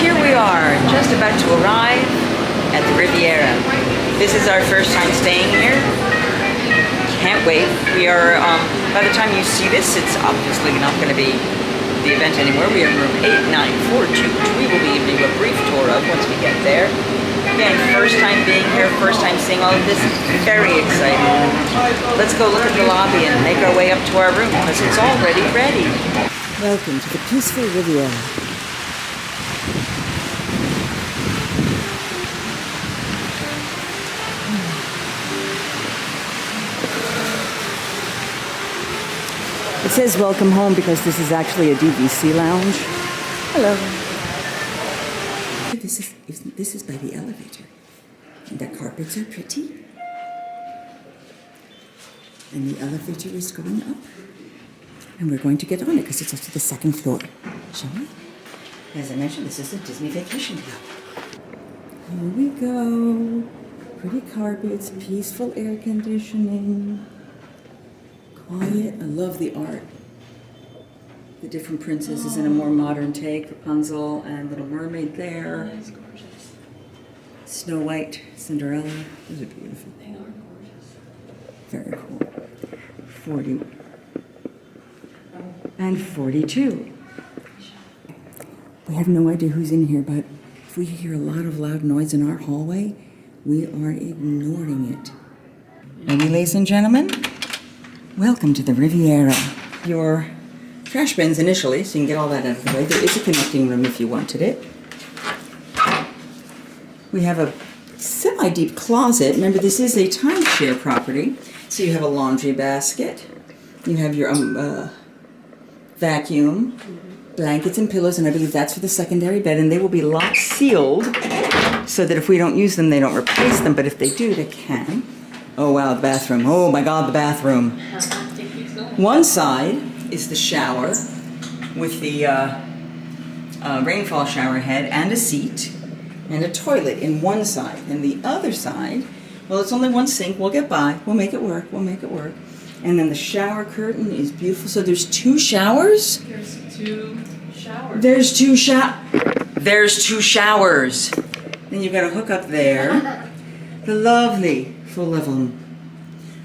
here we are, just about to arrive at the Riviera. This is our first time staying here. Can't wait. We are, by the time you see this, it's obviously not going to be the event anymore. We have room 8942, which we will be giving you a brief tour of once we get there. Again, first time being here, first time seeing all of this. Very exciting. Let's go look at the lobby and make our way up to our room because it's already ready. Welcome to the peaceful Riviera. It says welcome home because this is actually a DVC lounge. Hello. This is by the elevator. And the carpets are pretty. And the elevator is going up. And we're going to get on it because it's up to the second floor. Shall we? As I mentioned, this is a Disney Vacation Club. Here we go. Pretty carpets, peaceful air conditioning. Quiet. I love the art. The different princesses in a more modern take. Rapunzel and Little Mermaid there. That's gorgeous. Snow White, Cinderella. Those are beautiful. They are gorgeous. Very cool. 40. And 42. We have no idea who's in here, but if we hear a lot of loud noise in our hallway, we are ignoring it. Ready, ladies and gentlemen? Welcome to the Riviera. Your trash bins initially, so you can get all that out of the way. There is a connecting room if you wanted it. We have a semi-deep closet. Remember, this is a timeshare property. So you have a laundry basket. You have your vacuum, blankets and pillows, and I believe that's for the secondary bed. And they will be locked sealed so that if we don't use them, they don't replace them. But if they do, they can. Oh, wow, the bathroom. Oh, my God, the bathroom. One side is the shower with the rainfall shower head and a seat and a toilet in one side. And the other side, well, it's only one sink. We'll get by. We'll make it work. We'll make it work. And then the shower curtain is beautiful. So there's 2 showers? There's 2 showers. There's two showers. Then you've got a hook up there. The lovely full level.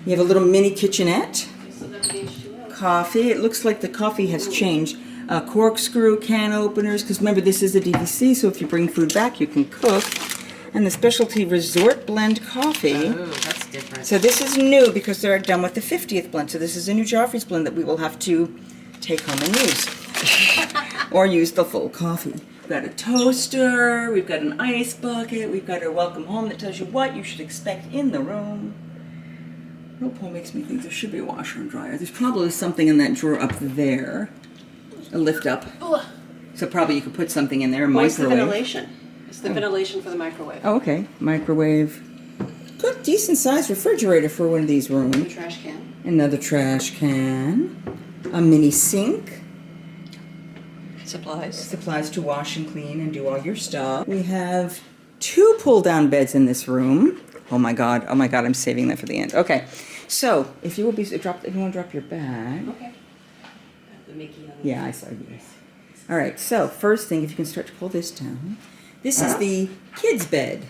You have a little mini kitchenette. Coffee. It looks like the coffee has changed. Corkscrew can openers, because remember this is a DVC, so if you bring food back you can cook. And the specialty resort blend coffee. Oh, that's different. So this is new because they're done with the 50th blend. So this is a new Joffrey's blend that we will have to take home and use. Or use the full coffee. We've got a toaster, we've got an ice bucket, we've got our welcome home that tells you what you should expect in the room. Whirlpool makes me think there should be a washer and dryer. There's probably something in that drawer up there. A lift up. So probably you could put something in there, a microwave. It's the ventilation. It's the ventilation for the microwave. Oh, okay. Microwave. Good, decent sized refrigerator for one of these rooms. A trash can. Another trash can. A mini sink. Supplies. Supplies to wash and clean and do all your stuff. We have 2 pull-down beds in this room. Oh my God, I'm saving that for the end. Okay, so if you will be if you want to drop your bag. Okay. The Mickey on the Yeah, I saw this. All right, so first thing, if you can start to pull this down. This is the kids' bed.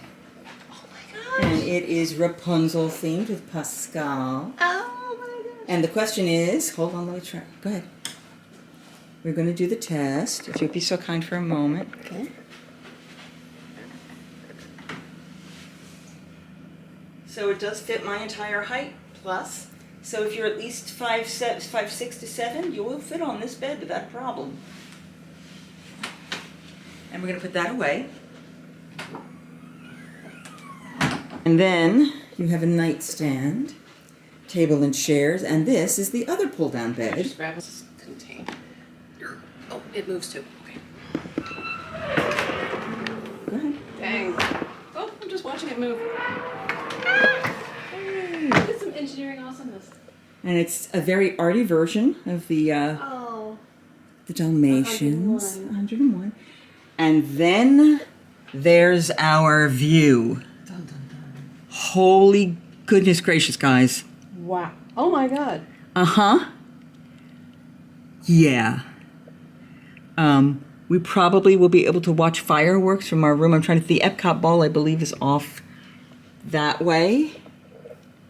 Oh my gosh. And it is Rapunzel themed with Pascal. Oh my gosh. And the question is, hold on, let me try. Go ahead. We're going to do the test. If you'll be so kind for a moment. Okay. So it does fit my entire height plus. So if you're at least 5'6" to 7, you will fit on this bed without problem. And we're going to put that away. And then you have a nightstand, table and chairs, and this is the other pull-down bed. Just grab this container. Oh, it moves too. Okay. Go ahead. Dang. Oh, I'm just watching it move. Hey, look at some engineering awesomeness. And it's a very arty version of the Dalmatians. 101. And then there's our view. Dun, dun, dun. Holy goodness gracious, guys. Wow. Oh my God. Uh-huh. Yeah. We probably will be able to watch fireworks from our room. I'm trying to, the Epcot ball, I believe, is off that way.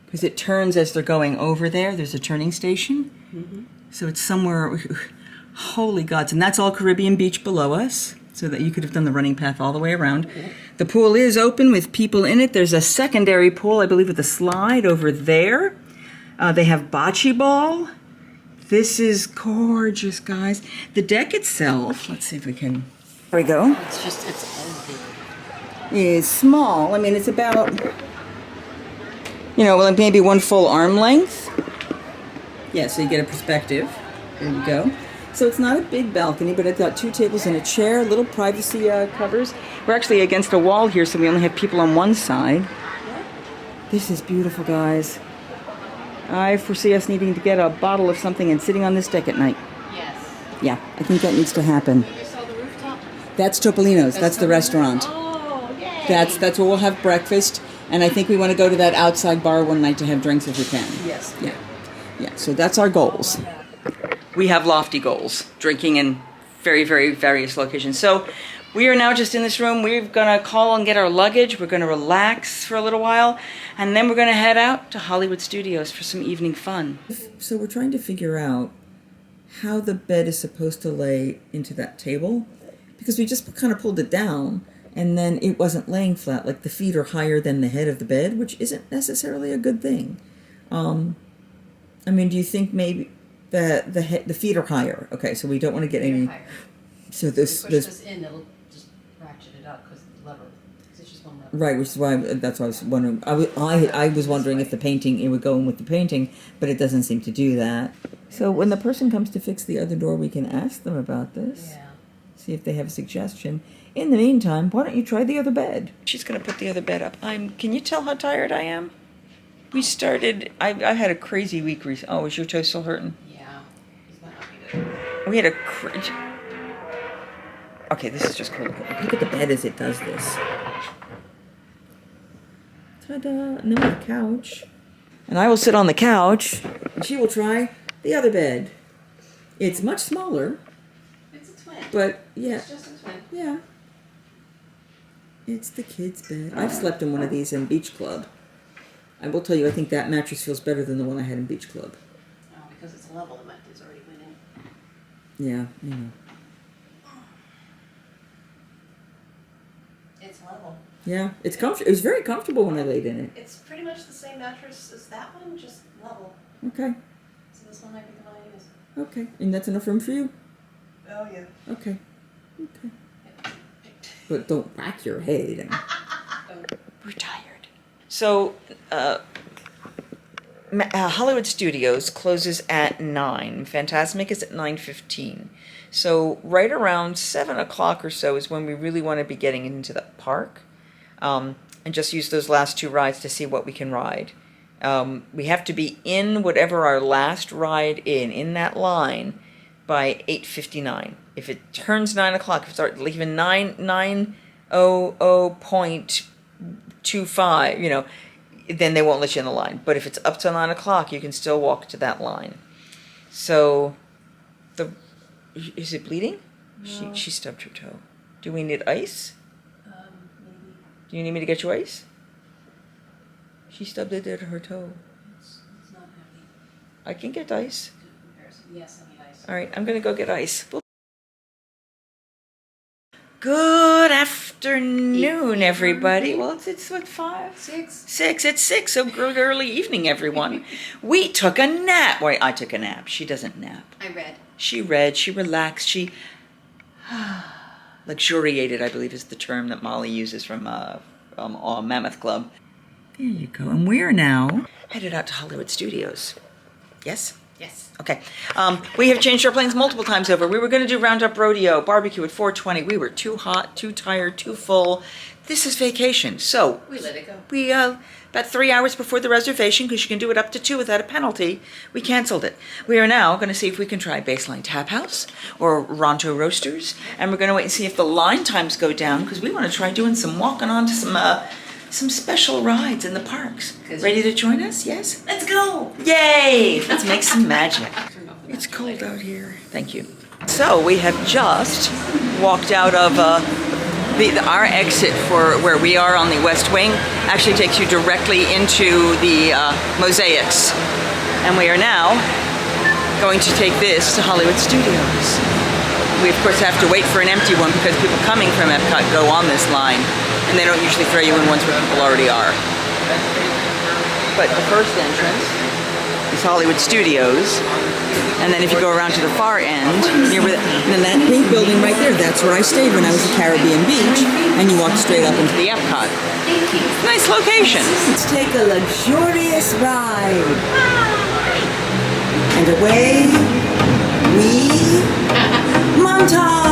Because it turns as they're going over there. There's a turning station. Mm-hmm. So it's somewhere, holy gods. And that's all Caribbean Beach below us. So that you could have done the running path all the way around. Mm-hmm. The pool is open with people in it. There's a secondary pool, I believe, with a slide over there. They have bocce ball. This is gorgeous, guys. The deck itself, let's see if we can, there we go. It's Is small. I mean, it's about, you know, like maybe one full arm length. Yeah, so you get a perspective. There you go. So it's not a big balcony, but it's got 2 tables and a chair, little privacy covers. We're actually against a wall here, so we only have people on one side. This is beautiful, guys. I foresee us needing to get a bottle of something and sitting on this deck at night. Yes. Yeah, I think that needs to happen. You saw the rooftop? That's Topolino's. That's the restaurant. Oh, yay. That's where we'll have breakfast, and I think we want to go to that outside bar one night to have drinks if we can. Yes. Yeah. Yeah, so that's our goals. We have lofty goals, drinking in very, very various locations. So we are now just in this room. We're going to call and get our luggage. We're going to relax for a little while, and then we're going to head out to Hollywood Studios for some evening fun. So we're trying to figure out how the bed is supposed to lay into that table, because we just kind of pulled it down, and then it wasn't laying flat. Like the feet are higher than the head of the bed, which isn't necessarily a good thing. I mean, do you think maybe that the feet are higher? Okay, so we don't want to get any. Higher. So this Push this in, it'll just ratchet it up because the lever. Because it's just one lever. Right, which is why that's why I was wondering. I was wondering if the painting, it would go in with the painting, but it doesn't seem to do that. So when the person comes to fix the other door, we can ask them about this. Yeah. See if they have a suggestion. In the meantime, why don't you try the other bed? She's going to put the other bed up. Can you tell how tired I am? We started, I had a crazy week recently. Oh, is your toe still hurting? Yeah. This might not be good. We had a okay, this is just cool. Look at the bed as it does this. Ta-da! And then we have a couch. And I will sit on the couch, and she will try the other bed. It's much smaller. It's a twin. But, yeah. It's just a twin. Yeah. It's the kids' bed. I've slept in one of these in Beach Club. I will tell you, I think that mattress feels better than the one I had in Beach Club. Oh, because it's level, the mattress already went in. Yeah, you know. It's level. Yeah, it's comfortable. It was very comfortable when I laid in it. It's pretty much the same mattress as that one, just level. Okay. So this one might be the one I use. Okay. And that's enough room for you? Oh, yeah. Okay. Okay. But don't rack your head. We're tired. So, Hollywood Studios closes at 9. Fantasmic is at 9:15. So right around 7 o'clock or so is when we really want to be getting into the park, and just use those last 2 rides to see what we can ride. We have to be in whatever our last ride in that line by 8:59. If it turns 9 o'clock, if it's leaving 9:00.25, you know, then they won't let you in the line. But if it's up to 9 o'clock, you can still walk to that line. So, is it bleeding? No. She stubbed her toe. Do we need ice? Maybe. Do you need me to get you ice? She stubbed it at her toe. It's not heavy. I can get ice. Good comparison. Yes, I need ice. All right, I'm going to go get ice. Good afternoon, everybody. Well, it's what, 5? 6. 6. It's 6, so good early evening, everyone. We took a nap. Wait, I took a nap. She doesn't nap. I read. She read, she relaxed, she luxuriated, I believe is the term that Molly uses from Mammoth Club. There you go. And we're now headed out to Hollywood Studios. Yes? Yes. Okay. We have changed our plans multiple times over. We were going to do Roundup Rodeo, barbecue at 4:20. We were too hot, too tired, too full. This is vacation. So We let it go. we, about 3 hours before the reservation, because you can do it up to 2 without a penalty, we canceled it. We are now going to see if we can try Baseline Tap House or Ronto Roasters. And we're going to wait and see if the line times go down, because we want to try doing some walking on to some special rides in the parks. Ready to join us? Yes? Let's go! Yay! Let's make some magic. It's cold out here. Thank you. So we have just walked out of our exit for where we are on the West Wing. Actually takes you directly into the mosaics. And we are now going to take this to Hollywood Studios. We of course have to wait for an empty one because people coming from Epcot go on this line. And they don't usually throw you in ones where people already are. But the first entrance is Hollywood Studios. And then if you go around to the far end, near where then that pink building right there, that's where I stayed when I was at Caribbean Beach. And you walk straight up into the Epcot. Nice location. Let's take a luxurious ride. And away we montage.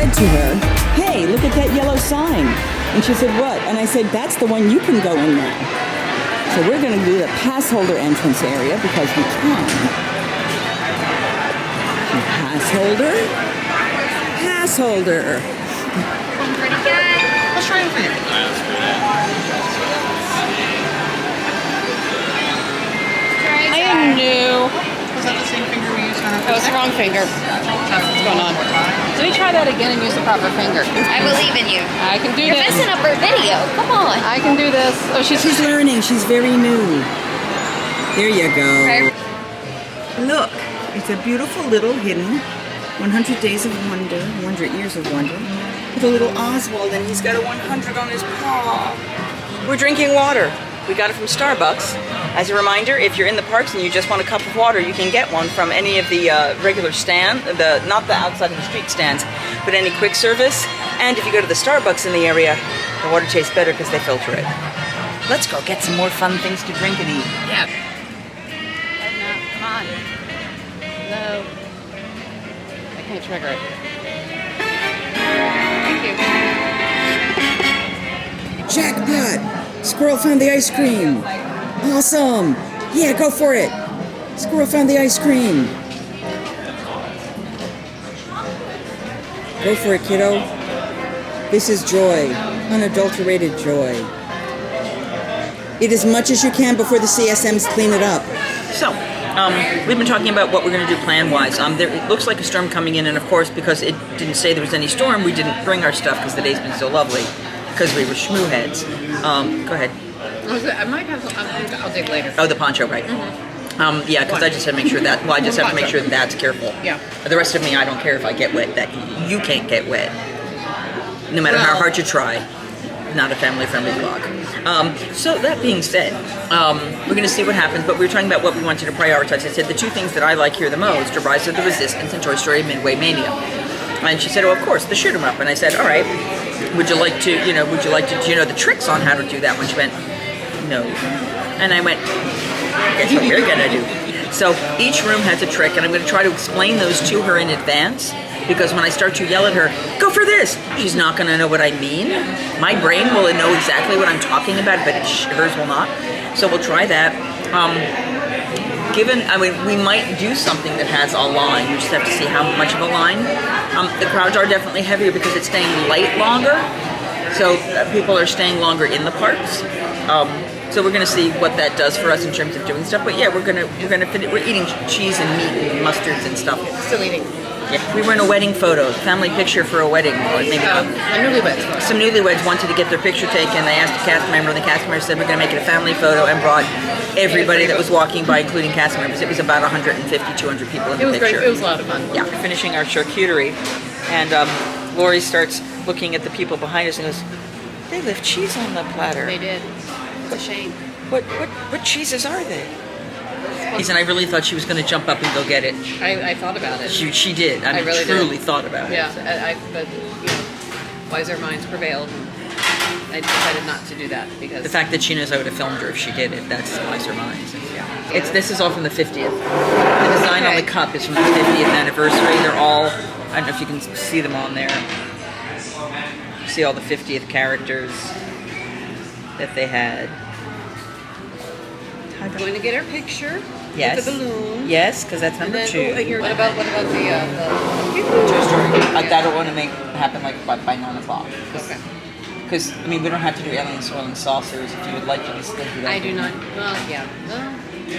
To her, hey, look at that yellow sign. And she said, what? And I said, that's the one you can go in now. So we're going to do the pass holder entrance area because we can. Pass holder. Pass holder. Pretty good. Let's try it for you. I am new. Was that the same finger we used on our That was the wrong finger. What's going on? Let me try that again and use the proper finger. I believe in you. I can do You're this. messing up her video. Come on. I can do this. Oh, she's learning. She's very new. There you go. Look, it's a beautiful little hidden 100 Days of Wonder, 100 Years of Wonder, with a little Oswald, and he's got a 100 on his paw. We're drinking water. We got it from Starbucks. As a reminder, if you're in the parks and you just want a cup of water, you can get one from any of the regular stand, not the outside of the street stands, but any quick service. And if you go to the Starbucks in the area, the water tastes better because they filter it. Let's go get some more fun things to drink and eat. Yeah. Come on. No. I can't trigger it. Thank you. Jackpot! Squirrel found the ice cream. Awesome! Yeah, go for it. Squirrel found the ice cream. Go for it, kiddo. This is joy, unadulterated joy. Eat as much as you can before the CSMs clean it up. So, we've been talking about what we're going to do plan-wise. It looks like a storm coming in, and of course, because it didn't say there was any storm, we didn't bring our stuff because the day's been so lovely. Because we were schmoo heads. Go ahead. I might have some. I'll dig later. Oh, the poncho, right? Mm-hmm. Yeah, because I just had to make sure that. Well, I just have to make sure that's careful. Yeah. The rest of me, I don't care if I get wet. That you can't get wet, no matter how hard you try. Not a family-friendly vlog. So that being said, we're going to see what happens. But we were talking about what we wanted to prioritize. I said the two things that I like here the most are Rise of the Resistance and Toy Story Midway Mania. And she said, "Oh, of course, the shoot 'em up." And I said, "All right. Would you like to, do you know the tricks on how to do that?" When she went, "No." And I went, "Guess what we're gonna do?" So each room has a trick, and I'm gonna try to explain those to her in advance, because when I start to yell at her, "Go for this," she's not gonna know what I mean. My brain will know exactly what I'm talking about, but hers will not. So we'll try that. We might do something that has a line. We just have to see how much of a line. The crowds are definitely heavier because it's staying light longer. So people are staying longer in the parks. So we're gonna see what that does for us in terms of doing stuff. But yeah, we're gonna fit. We're eating cheese and meat and mustards and stuff. Still eating. Yeah, we were in a wedding photo, family picture for a wedding, or maybe newlyweds. Some newlyweds wanted to get their picture taken. They asked a cast member, and the cast member said, "We're going to make it a family photo," and brought everybody that was walking by, including cast members. It was about 150, 200 people in the picture. Great. It was a lot of fun. Yeah, we're finishing our charcuterie, and Lori starts looking at the people behind us and goes, "They left cheese on the platter." They did. It's a shame. What cheeses are they? He said, I really thought she was going to jump up and go get it. I thought about it. She did. I mean, really truly did. thought about it. Yeah, but you know, wiser minds prevailed. I decided not to do that because The fact that she knows I would have filmed her if she did it, that's wiser minds. Yeah. This is all from the 50th. The design on the cup is from the 50th anniversary. They're all, I don't know if you can see them on there. See all the 50th characters that they had. I'm going to get her picture. Yes. With the balloon. Yes, because that's And number then, 2. what about the Toy Story. That'll want to happen like by 9 o'clock. Okay. Because, I mean, we don't have to do alien swirling saucers. If you would like to be slinky. I do not. Well, yeah. No. Is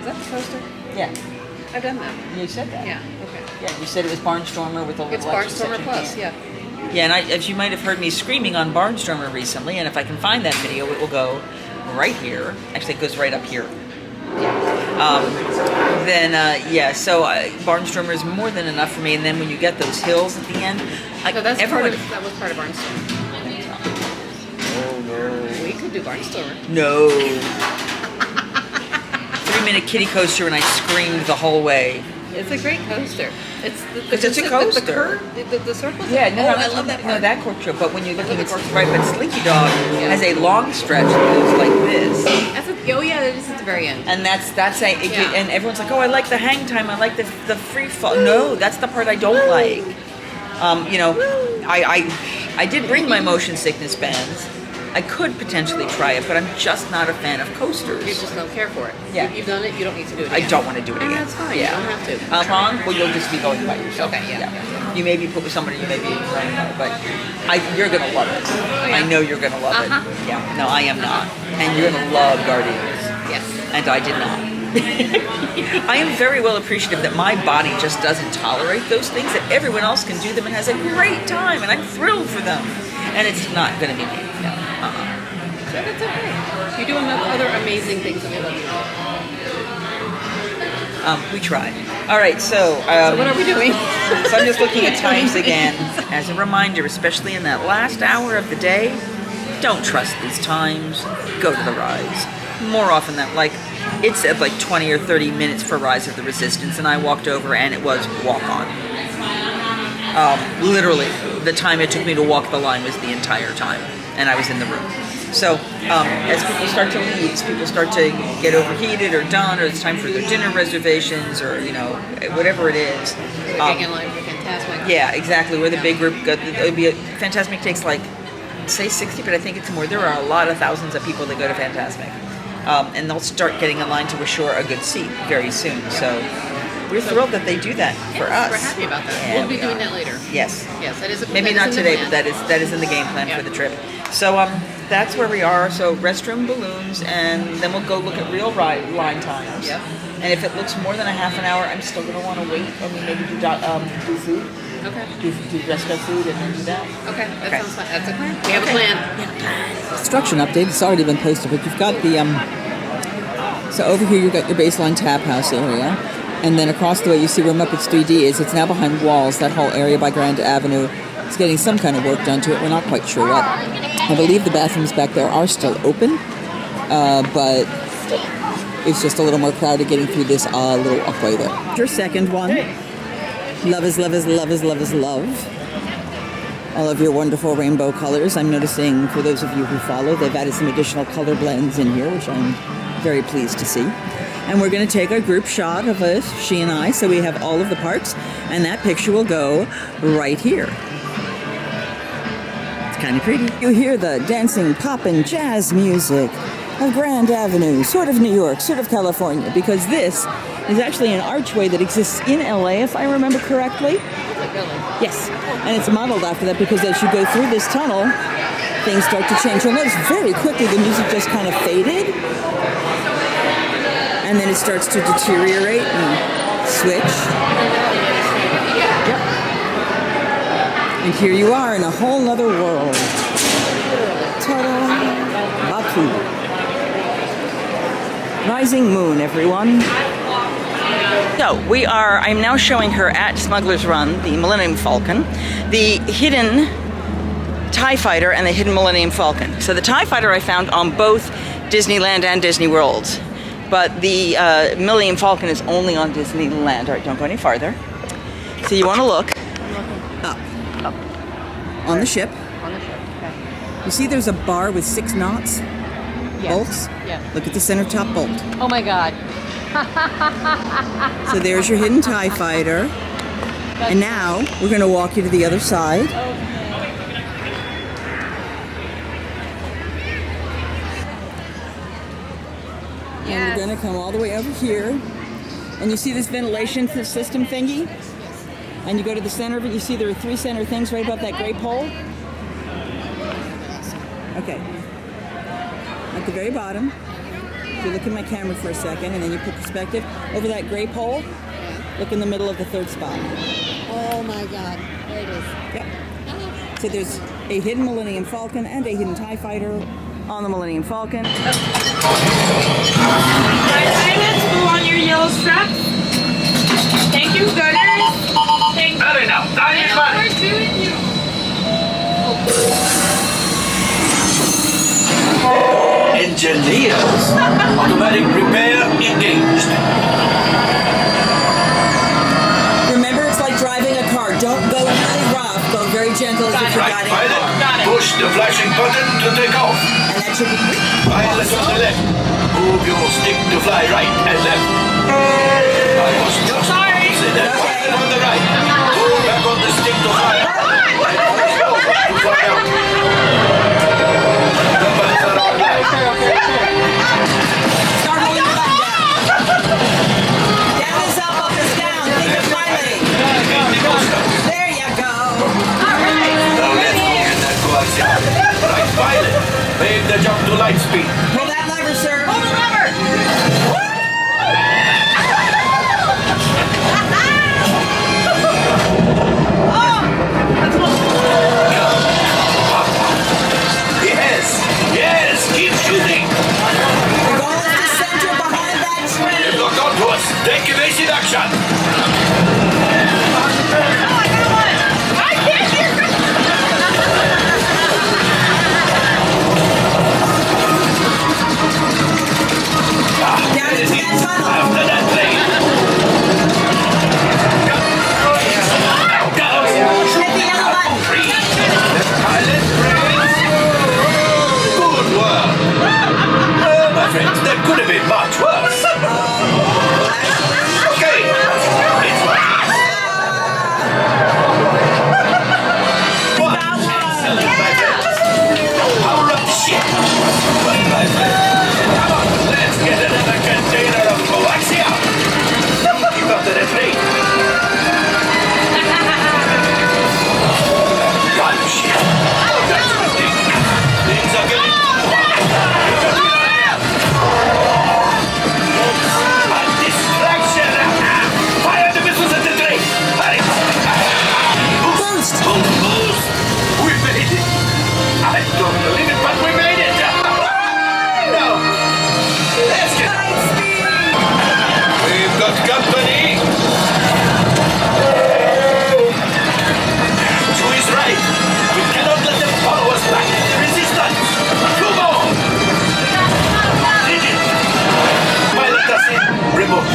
that the coaster? Yeah. I've done that. You said that. Yeah. Okay. Yeah, you said it was Barnstormer with a little It's extra Barnstormer section. Plus. Yeah. Yeah, and as you might have heard me screaming on Barnstormer recently, and if I can find that video, it will go right here. Actually, it goes right up here. So Barnstormer is more than enough for me. And then when you get those hills at the end, So that was part of Barnstormer. Oh no! We could do Barnstormer. No. 3-minute kiddie coaster, and I screamed the whole way. It's a great coaster. It's a coaster. The circles. Yeah, no, I love that part. No, that coaster. But when you're looking at right, but Slinky Dog has a long stretch that goes like this. It is at the very end. And and everyone's like, oh, I like the hang time, I like the free fall. No, that's the part I don't like. I did bring my motion sickness bands. I could potentially try it, but I'm just not a fan of coasters. You just don't care for it. Yeah. You've done it, you don't need to do it again. I don't want to do it again. That's fine, Yeah. you don't have to. Ron, well, you'll just be going by yourself. Okay, yeah. You may be put with somebody, you may be but you're going to love it. Oh, yeah. I know you're going to love Uh-huh. it. Yeah, no, I am not. And you're going to love Guardians. Yes. And I did not. I am very well appreciative that my body just doesn't tolerate those things, that everyone else can do them and has a great time, and I'm thrilled for them. And it's not going to be me. No. So that's okay. You're doing other amazing things that we love to do. We tried. All right, so What are we doing? So I'm just looking at times again as a reminder, especially in that last hour of the day. Don't trust these times. Go to the rides. More often than it said 20 or 30 minutes for Rise of the Resistance, and I walked over and it was walk on. Literally, the time it took me to walk the line was the entire time, and I was in the room. So as people start to leave, as people start to get overheated or done, or it's time for their dinner reservations, or whatever it is. Getting in line for Fantasmic. Yeah, exactly. Where the big group Fantasmic takes say 60, but I think it's more. There are a lot of thousands of people that go to Fantasmic, and they'll start getting in line to assure a good seat very soon. So we're thrilled that they do that for us. We're happy about that. Yeah, We'll be doing that later. Yes. Yes, that is. Maybe not today, but that is in the game plan Yeah. for the trip. So that's where we are. So restroom, balloons, and then we'll go look at real line times. Yep. And if it looks more than a half an hour, I'm still going to want to wait. I mean, maybe do food. Okay. Do restaurant food and then do that. Okay. That Okay. sounds fun. That's a plan. We have a plan. Construction update. It's already been posted, but you've got the so over here you've got your baseline tap house area, and then across the way you see where Muppets 3D is. It's now behind walls. That whole area by Grand Avenue is getting some kind of work done to it. We're not quite sure what. I believe the bathrooms back there are still open, but it's just a little more crowded getting through this little walkway there. Your second one. Love is love is love is love is love. All of your wonderful rainbow colors. I'm noticing, for those of you who follow, they've added some additional color blends in here, which I'm very pleased to see. And we're going to take a group shot of us, she and I, so we have all of the parts, and that picture will go right here. It's kind of pretty. You hear the dancing, pop, and jazz music of Grand Avenue, sort of New York, sort of California, because this is actually an archway that exists in LA, if I remember correctly. Yes, and it's modeled after that because as you go through this tunnel, things start to change. You'll notice very quickly the music just kind of faded, and then it starts to deteriorate and switch. Yep. And here you are in a whole nother world. Ta-da! Baku. Rising moon, everyone. So I'm now showing her at Smugglers Run, the Millennium Falcon, the hidden TIE Fighter and the hidden Millennium Falcon. So the TIE Fighter I found on both Disneyland and Disney Worlds. But the Millennium Falcon is only on Disneyland. All right, don't go any farther. So you want to look up. On the ship. On the ship. Okay. You see there's a bar with 6 knots? Yes. Bolts? Yeah. Look at the center top bolt. Oh my God. So there's your hidden TIE fighter. And now we're going to walk you to the other side. And we're going to come all the way over here. And you see this ventilation system thingy? And you go to the center of it, you see there are 3 center things right above that gray pole? Okay. At the very bottom, if you look at my camera for a second and then you put perspective over that gray pole, look in the middle of the 3rd spot. Oh my God, there it is. Yep. So there's a hidden Millennium Falcon and a hidden TIE fighter on the Millennium Falcon. Pilots, pull on your yellow straps. Thank you, gunners. Thank you. Better now. Time is money. We're doing you. Engineers. Automatic repair engaged. Remember, it's like driving a car. Don't go really rough. Go very gentle as if you're Right, guiding a pilot. car. Push the flashing button to take off. And that should be Pilot on the left. Move your stick to fly right and left. I was just say that. Pilot on the right. Pull back on the stick to fly up. And push over to fly out. The buttons are on right. Start holding the button down. Down is up is down. Think of piloting. There you go. Now let's go get that coaxium. Right, pilot. Make the jump to light speed. Pull that lever, sir. Pull the lever. Yes, keep shooting. The goal is to center behind that tree. They've locked onto us. Take evasive action. I can't hear you. Down into that tunnel. After that plane. Hit the yellow button. Free. Pilot brains. Good work. My friends, that could have been much worse. Okay. It's one. Excellent, my friends. Power up ship. But my friends, come on, let's get another container of coaxium. Keep up to that rate. One ship. That's the thing. Things are getting... A distraction! Fire the missiles at the train! Hurry! Boost! Boost! We made it! I don't believe it, but we made it! No! Let's get... We've got company! Chewie's right! We cannot let them follow us back! Resistance! Two more! Digit! Pilot us in! Remote!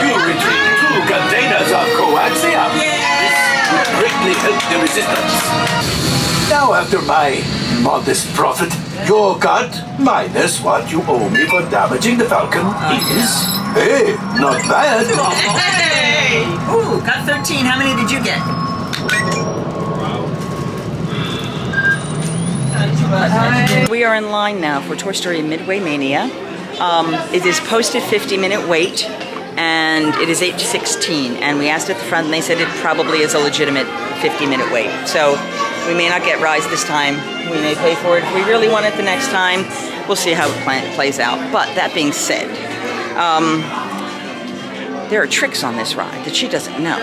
You retrieve 2 containers of coaxium! This will greatly help the resistance! Now after my modest profit, your cut minus what you owe me for damaging the Falcon is... Hey, not bad! Hey! Ooh, got 13. How many did you get? We are in line now for Toy Story Midway Mania. It is posted 50-minute wait, and it is 8:16. And we asked at the front, and they said it probably is a legitimate 50-minute wait. So we may not get rides this time. We may pay for it if we really want it the next time. We'll see how it plays out. But that being said, there are tricks on this ride that she doesn't know.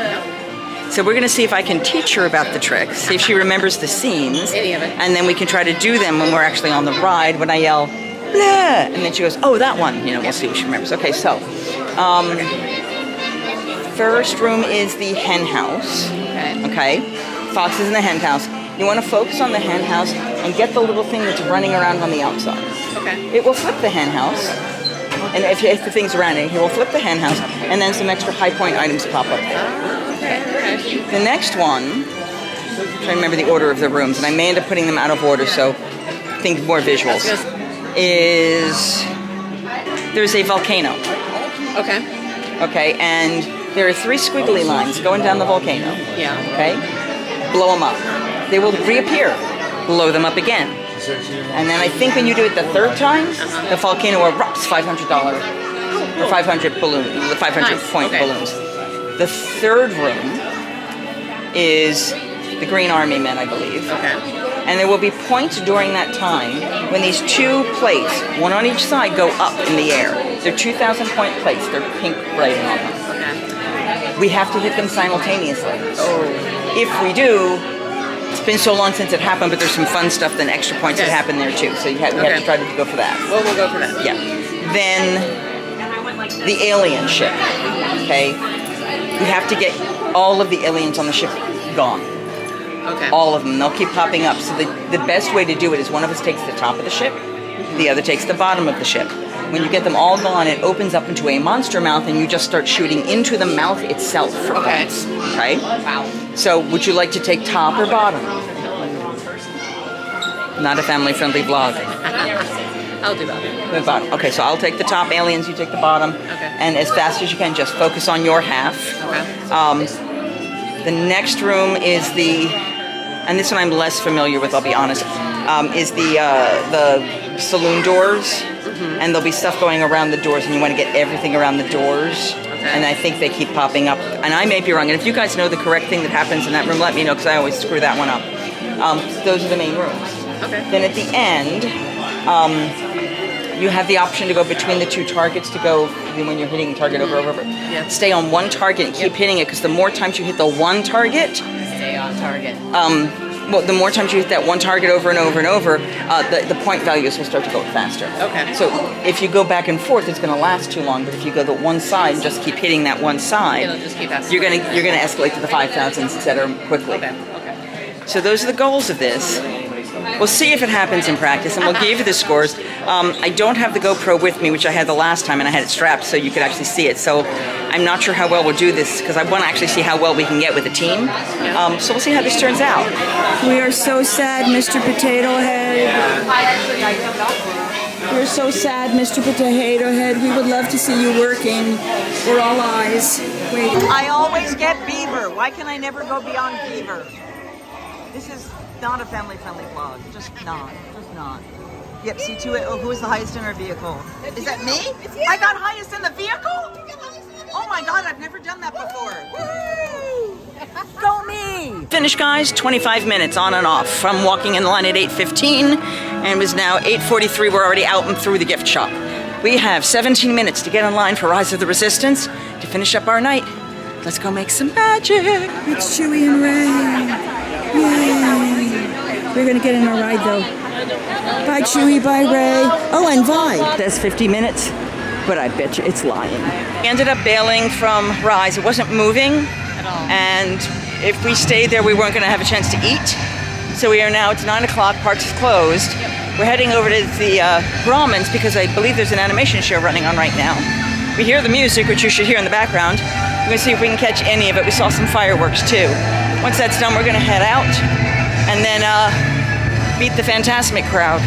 So we're going to see if I can teach her about the tricks, see if she remembers the scenes. Any of it. And then we can try to do them when we're actually on the ride, when I yell, blah, and then she goes, oh, that one. You know, we'll see if she remembers. Okay, so first room is the hen house. Okay. Fox is in the hen house. You want to focus on the hen house and get the little thing that's running around on the outside. Okay. It will flip the hen house. And if the thing's around it, he will flip the hen house, and then some extra high point items pop up. Okay. The next one, I'm trying to remember the order of the rooms, and I may end up putting them out of order, so think more visuals. Is there's a volcano. Okay. Okay, and there are 3 squiggly lines going down the volcano. Yeah. Okay? Blow them up. They will reappear. Blow them up again. And then I think when you do it the 3rd time, the volcano erupts $500 or 500 balloons, the 500 Nice. point Okay. balloons. The 3rd room is the Green Army men, I believe. Okay. And there will be points during that time when these 2 plates, one on each side, go up in the air. They're 2,000 point plates. They're pink writing on them. Okay. We have to hit them simultaneously. If we do, it's been so long since it happened, but there's some fun stuff, then extra points that happen there too. So we have to try to go for that. Well, we'll go for that. Yeah. Then the alien ship. Okay. We have to get all of the aliens on the ship gone. Okay. All of them. They'll keep popping up. So the best way to do it is one of us takes the top of the ship, the other takes the bottom of the ship. When you get them all gone, it opens up into a monster mouth, and you just start shooting into the mouth itself for points. Okay? Wow. So would you like to take top or bottom? Not a family-friendly vlog. I'll do that. The bottom. Okay, so I'll take the top aliens, you take the bottom. Okay. And as fast as you can, just focus on your half. Okay. The next room is and this one I'm less familiar with, I'll be honest, is the saloon doors. And there'll be stuff going around the doors, and you want to get everything around the doors. Okay. And I think they keep popping up. And I may be wrong. And if you guys know the correct thing that happens in that room, let me know, because I always screw that one up. Those are the main rooms. Okay. Then at the end, you have the option to go between the 2 targets to go when you're hitting target over. Yeah. Stay on one target and keep hitting it, because the more times you hit the one target, Stay on target. well, the more times you hit that one target over and over and over, the point values will start to go faster. Okay. So if you go back and forth, it's going to last too long. But if you go to one side and just keep hitting that one side, It'll just keep escalating. you're gonna escalate to the 5,000s, etc. quickly. Okay. So those are the goals of this. We'll see if it happens in practice, and we'll give you the scores. I don't have the GoPro with me, which I had the last time, and I had it strapped so you could actually see it. So I'm not sure how well we'll do this, because I want to actually see how well we can get with a team. So we'll see how this turns out. We are so sad, Mr. Potato Head. We're so sad, Mr. Potato Head. We would love to see you working. We're all eyes. Wait. I always get beaver. Why can I never go beyond beaver? This is not a family-friendly vlog. Just not. Just not. Yep, see to it. Oh, who is the highest in our vehicle? Is that me? I got highest in the vehicle? Oh my God, I've never done that before. Woo! Go me! Finished, guys. 25 minutes on and off. I'm walking in line at 8:15, and it was now 8:43. We're already out and through the gift shop. We have 17 minutes to get in line for Rise of the Resistance to finish up our night. Let's go make some magic. It's Chewie and Ray. Yay. We're going to get in a ride, though. Bye, Chewie. Bye, Ray. Oh, and Vi. That's 50 minutes, but I bet you it's lying. We ended up bailing from Rise. It wasn't moving at all. And if we stayed there, we weren't going to have a chance to eat. So we are now, it's 9 o'clock, park's closed. We're heading over to the Brahmins, because I believe there's an animation show running on right now. We hear the music, which you should hear in the background. We're going to see if we can catch any of it. We saw some fireworks too. Once that's done, we're going to head out and then meet the Fantasmic crowd.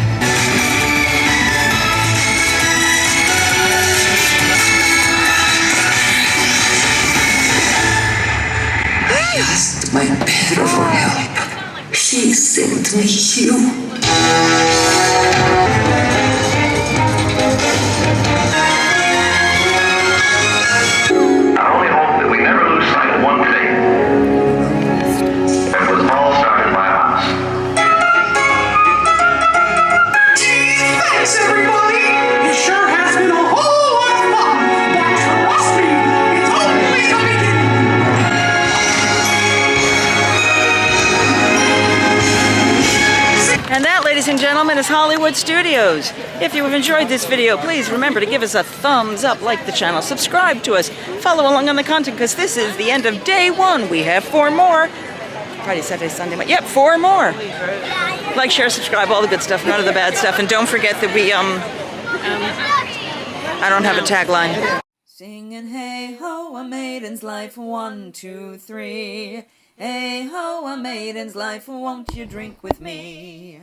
I asked my better for help. She sent me you. I only hope that we never lose sight of one thing. It was all started by us. Thanks, everybody! It sure has been a whole lot of fun, but trust me, it's only the beginning! And that, ladies and gentlemen, is Hollywood Studios. If you have enjoyed this video, please remember to give us a thumbs up, like the channel, subscribe to us, follow along on the content, because this is the end of day 1. We have 4 more. Friday, Saturday, Sunday, Monday. Yep, 4 more. Like, share, subscribe, all the good stuff, none of the bad stuff. And don't forget that we, I don't have a tagline. Singing hey ho, a maiden's life, 1, 2, 3. Hey ho, a maiden's life, won't you drink with me?